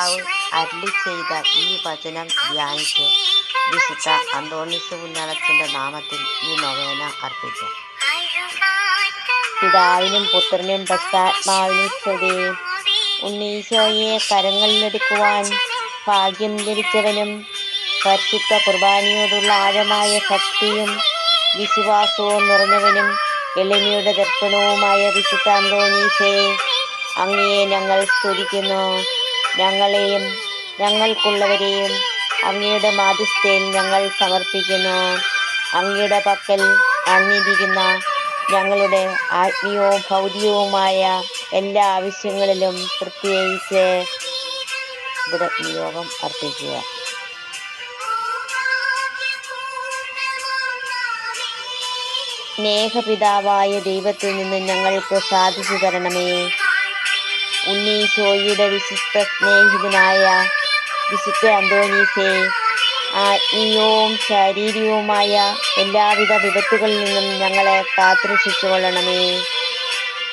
കർത്താവ് അരുളി ചെയ്ത ഈ വചനം ധ്യാനിച്ച് വിശുദ്ധ അന്തോണീസ് പുണ്യാളച്ചന്റെ നാമത്തിൽ ഈ നൊവേന അർപ്പിക്കാം. പിതാവിനും പുത്രനും പരിശുദ്ധാത്മാവിനും സ്തുതി. ഉണ്ണീശോയെ കരങ്ങളിലെടുക്കുവാൻ ഭാഗ്യം ലഭിച്ചവനും പരിശുദ്ധ കുർബാനയോടുള്ള ആഴമായ ഭക്തിയും വിശ്വാസവും നിറഞ്ഞവനും എളിമയുടെ ദർപ്പണവുമായ വിശുദ്ധ അന്തോണീസേ, അങ്ങയെ ഞങ്ങൾ സ്തുതിക്കുന്നു. ഞങ്ങളെയും ഞങ്ങൾക്കുള്ളവരെയും അങ്ങയുടെ മാധ്യസ്ഥയിൽ ഞങ്ങൾ സമർപ്പിക്കുന്നു. അങ്ങയുടെ പക്കൽ അണിഞ്ഞിരിക്കുന്ന ഞങ്ങളുടെ ആത്മീയവും ഭൗതികവുമായ എല്ലാ ആവശ്യങ്ങളിലും പ്രത്യേകിച്ച് നിയോഗം അർപ്പിക്കുക. സ്നേഹപിതാവായ ദൈവത്തിൽ നിന്ന് ഞങ്ങൾക്ക് സാധിച്ചു തരണമേ. ഉണ്ണീശോയുടെ വിശിഷ്ട സ്നേഹിതനായ വിശുദ്ധ അന്തോണീസേ, ആത്മീയവും ശാരീരികവുമായ എല്ലാവിധ വിപത്തുകളിൽ നിന്നും ഞങ്ങളെ കാത്തുരക്ഷിച്ചു കൊള്ളണമേ.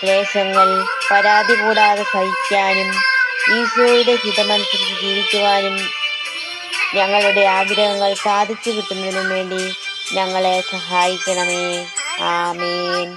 ക്ലേശങ്ങൾ പരാതി കൂടാതെ സഹിക്കാനും ഈശോയുടെ ഹിതമനുസരിച്ച് ജീവിക്കുവാനും ഞങ്ങളുടെ ആഗ്രഹങ്ങൾ സാധിച്ചു കിട്ടുന്നതിനും വേണ്ടി ഞങ്ങളെ സഹായിക്കണമേ. ആമേൻ.